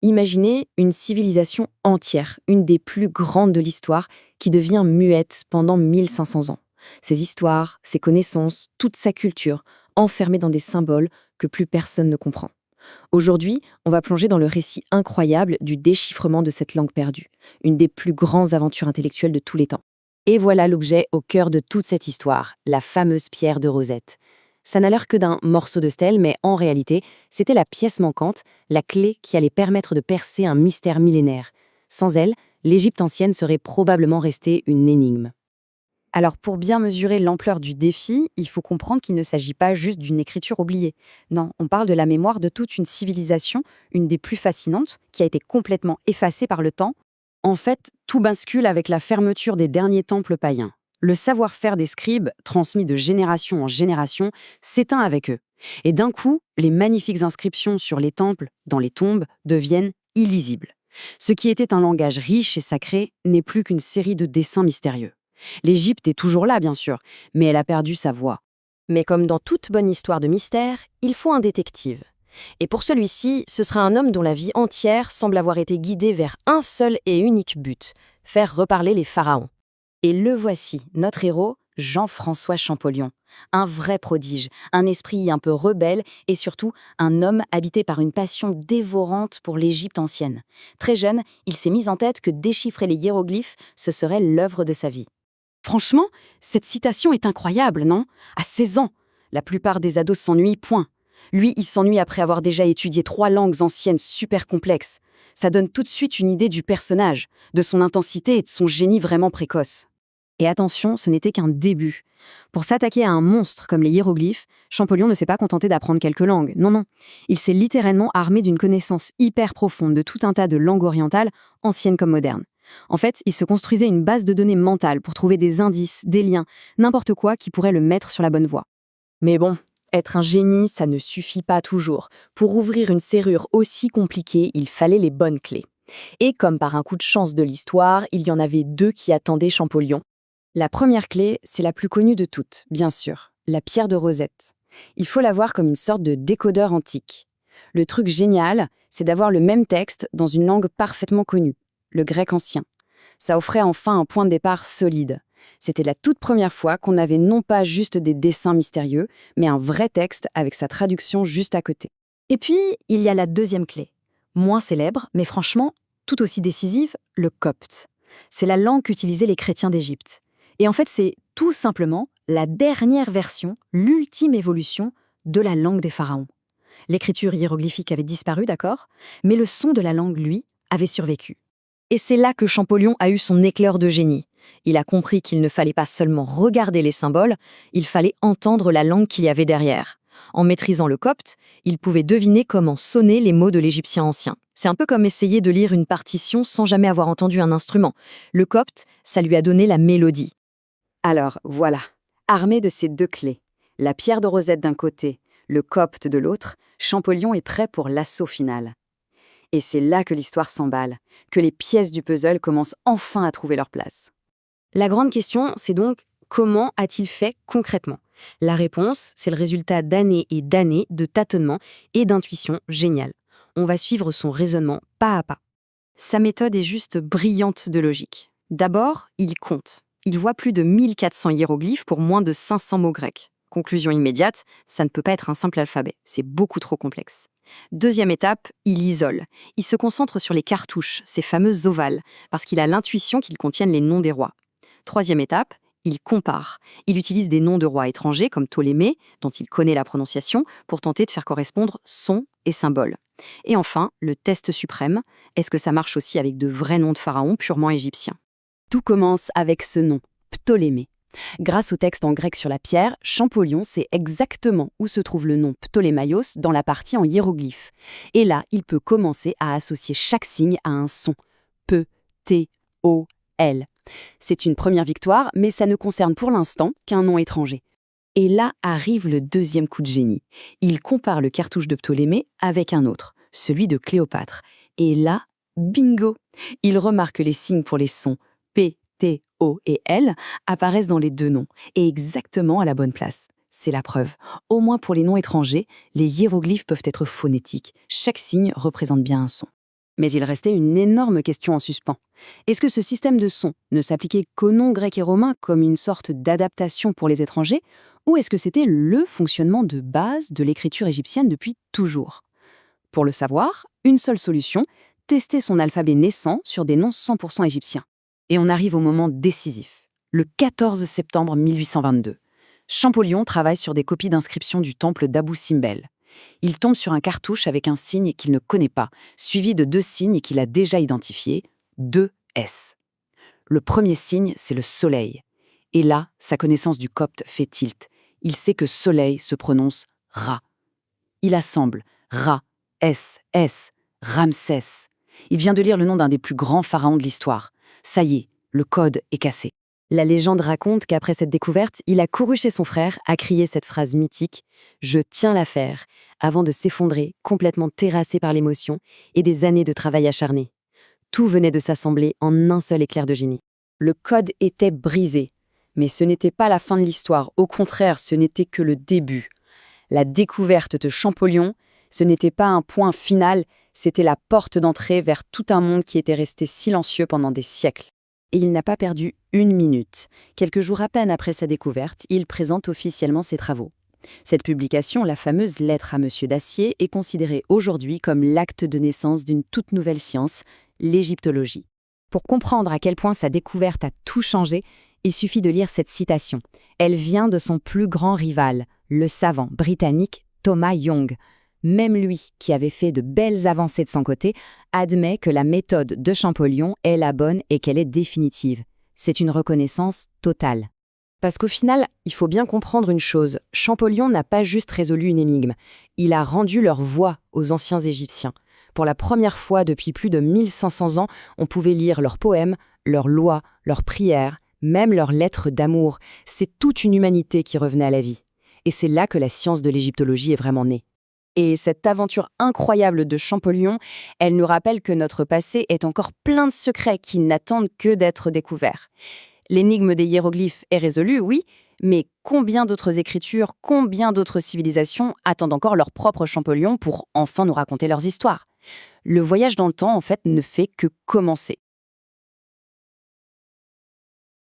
Imaginez une civilisation entière, une des plus grandes de l'histoire, qui devient muette pendant 1500 ans. Ses histoires, ses connaissances, toute sa culture, enfermée dans des symboles que plus personne ne comprend. Aujourd'hui, on va plonger dans le récit incroyable du déchiffrement de cette langue perdue, une des plus grandes aventures intellectuelles de tous les temps. Et voilà l'objet au cœur de toute cette histoire, la fameuse pierre de Rosette. Ça n'a l'air que d'un morceau de stèle, mais en réalité, c'était la pièce manquante, la clé qui allait permettre de percer un mystère millénaire. Sans elle, l'Égypte ancienne serait probablement restée une énigme. Alors pour bien mesurer l'ampleur du défi, il faut comprendre qu'il ne s'agit pas juste d'une écriture oubliée. Non, on parle de la mémoire de toute une civilisation, une des plus fascinantes, qui a été complètement effacée par le temps. En fait, tout bascule avec la fermeture des derniers temples païens. Le savoir-faire des scribes, transmis de génération en génération, s'éteint avec eux. Et d'un coup, les magnifiques inscriptions sur les temples, dans les tombes, deviennent illisibles. Ce qui était un langage riche et sacré n'est plus qu'une série de dessins mystérieux. L'Égypte est toujours là, bien sûr, mais elle a perdu sa voix. Mais comme dans toute bonne histoire de mystère, il faut un détective. Et pour celui-ci, ce sera un homme dont la vie entière semble avoir été guidée vers un seul et unique but, faire reparler les pharaons. Et le voici, notre héros, Jean-François Champollion. Un vrai prodige, un esprit un peu rebelle et surtout un homme habité par une passion dévorante pour l'Égypte ancienne. Très jeune, il s'est mis en tête que déchiffrer les hiéroglyphes, ce serait l'œuvre de sa vie. Franchement, cette citation est incroyable, non? À 16 ans, la plupart des ados s'ennuient, point. Lui, il s'ennuie après avoir déjà étudié 3 langues anciennes super complexes. Ça donne tout de suite une idée du personnage, de son intensité et de son génie vraiment précoce. Et attention, ce n'était qu'un début. Pour s'attaquer à un monstre comme les hiéroglyphes, Champollion ne s'est pas contenté d'apprendre quelques langues. Non, non. Il s'est littéralement armé d'une connaissance hyper profonde de tout un tas de langues orientales, anciennes comme modernes. En fait, il se construisait une base de données mentale pour trouver des indices, des liens, n'importe quoi qui pourrait le mettre sur la bonne voie. Mais bon, être un génie, ça ne suffit pas toujours. Pour ouvrir une serrure aussi compliquée, il fallait les bonnes clés. Et comme par un coup de chance de l'histoire, il y en avait 2 qui attendaient Champollion. La première clé, c'est la plus connue de toutes, bien sûr, la pierre de Rosette. Il faut la voir comme une sorte de décodeur antique. Le truc génial, c'est d'avoir le même texte dans une langue parfaitement connue, le grec ancien. Ça offrait enfin un point de départ solide. C'était la toute première fois qu'on avait non pas juste des dessins mystérieux, mais un vrai texte avec sa traduction juste à côté. Et puis, il y a la deuxième clé. Moins célèbre, mais franchement, tout aussi décisive, le copte. C'est la langue qu'utilisaient les chrétiens d'Égypte. Et en fait, c'est tout simplement la dernière version, l'ultime évolution de la langue des pharaons. L'écriture hiéroglyphique avait disparu, d'accord, mais le son de la langue, lui, avait survécu. Et c'est là que Champollion a eu son éclair de génie. Il a compris qu'il ne fallait pas seulement regarder les symboles, il fallait entendre la langue qu'il y avait derrière. En maîtrisant le copte, il pouvait deviner comment sonnaient les mots de l'égyptien ancien. C'est un peu comme essayer de lire une partition sans jamais avoir entendu un instrument. Le copte, ça lui a donné la mélodie. Alors, voilà, armé de ces 2 clés, la pierre de Rosette d'un côté, le copte de l'autre, Champollion est prêt pour l'assaut final. Et c'est là que l'histoire s'emballe, que les pièces du puzzle commencent enfin à trouver leur place. La grande question, c'est donc comment a-t-il fait concrètement? La réponse, c'est le résultat d'années et d'années de tâtonnements et d'intuitions géniales. On va suivre son raisonnement pas à pas. Sa méthode est juste brillante de logique. D'abord, il compte. Il voit plus de 1400 hiéroglyphes pour moins de 500 mots grecs. Conclusion immédiate, ça ne peut pas être un simple alphabet, c'est beaucoup trop complexe. Deuxième étape, il isole. Il se concentre sur les cartouches, ces fameuses ovales, parce qu'il a l'intuition qu'ils contiennent les noms des rois. Troisième étape, il compare. Il utilise des noms de rois étrangers comme Ptolémée, dont il connaît la prononciation, pour tenter de faire correspondre sons et symboles. Et enfin, le test suprême, est-ce que ça marche aussi avec de vrais noms de pharaons purement égyptiens? Tout commence avec ce nom, Ptolémée. Grâce au texte en grec sur la pierre, Champollion sait exactement où se trouve le nom Ptolémaios dans la partie en hiéroglyphe. Et là, il peut commencer à associer chaque signe à un son. P, T, O, L. C'est une première victoire, mais ça ne concerne pour l'instant qu'un nom étranger. Et là arrive le deuxième coup de génie. Il compare le cartouche de Ptolémée avec un autre, celui de Cléopâtre. Et là, bingo! Il remarque que les signes pour les sons P, T, O et L apparaissent dans les 2 noms, et exactement à la bonne place. C'est la preuve. Au moins pour les noms étrangers, les hiéroglyphes peuvent être phonétiques. Chaque signe représente bien un son. Mais il restait une énorme question en suspens. Est-ce que ce système de son ne s'appliquait qu'aux noms grecs et romains comme une sorte d'adaptation pour les étrangers, ou est-ce que c'était le fonctionnement de base de l'écriture égyptienne depuis toujours? Pour le savoir, une seule solution, tester son alphabet naissant sur des noms 100% égyptiens. Et on arrive au moment décisif, le 14 septembre 1822. Champollion travaille sur des copies d'inscriptions du temple d'Abou Simbel. Il tombe sur un cartouche avec un signe qu'il ne connaît pas, suivi de 2 signes qu'il a déjà identifiés, 2 S. Le premier signe, c'est le soleil. Et là, sa connaissance du copte fait tilt. Il sait que soleil se prononce Ra. Il assemble Ra, S, S, Ramsès. Il vient de lire le nom d'un des plus grands pharaons de l'histoire. Ça y est, le code est cassé. La légende raconte qu'après cette découverte, il a couru chez son frère, a crié cette phrase mythique « Je tiens l'affaire », avant de s'effondrer, complètement terrassé par l'émotion et des années de travail acharné. Tout venait de s'assembler en un seul éclair de génie. Le code était brisé. Mais ce n'était pas la fin de l'histoire, au contraire, ce n'était que le début. La découverte de Champollion, ce n'était pas un point final, c'était la porte d'entrée vers tout un monde qui était resté silencieux pendant des siècles. Et il n'a pas perdu une minute. Quelques jours à peine après sa découverte, il présente officiellement ses travaux. Cette publication, la fameuse lettre à Monsieur Dacier, est considérée aujourd'hui comme l'acte de naissance d'une toute nouvelle science, l'égyptologie. Pour comprendre à quel point sa découverte a tout changé, il suffit de lire cette citation. Elle vient de son plus grand rival, le savant britannique Thomas Young. Même lui, qui avait fait de belles avancées de son côté, admet que la méthode de Champollion est la bonne et qu'elle est définitive. C'est une reconnaissance totale. Parce qu'au final, il faut bien comprendre une chose, Champollion n'a pas juste résolu une énigme, il a rendu leur voix aux anciens Égyptiens. Pour la première fois depuis plus de 1500 ans, on pouvait lire leurs poèmes, leurs lois, leurs prières, même leurs lettres d'amour. C'est toute une humanité qui revenait à la vie. Et c'est là que la science de l'égyptologie est vraiment née. Et cette aventure incroyable de Champollion, elle nous rappelle que notre passé est encore plein de secrets qui n'attendent que d'être découverts. L'énigme des hiéroglyphes est résolue, oui, mais combien d'autres écritures, combien d'autres civilisations attendent encore leur propre Champollion pour enfin nous raconter leurs histoires? Le voyage dans le temps, en fait, ne fait que commencer.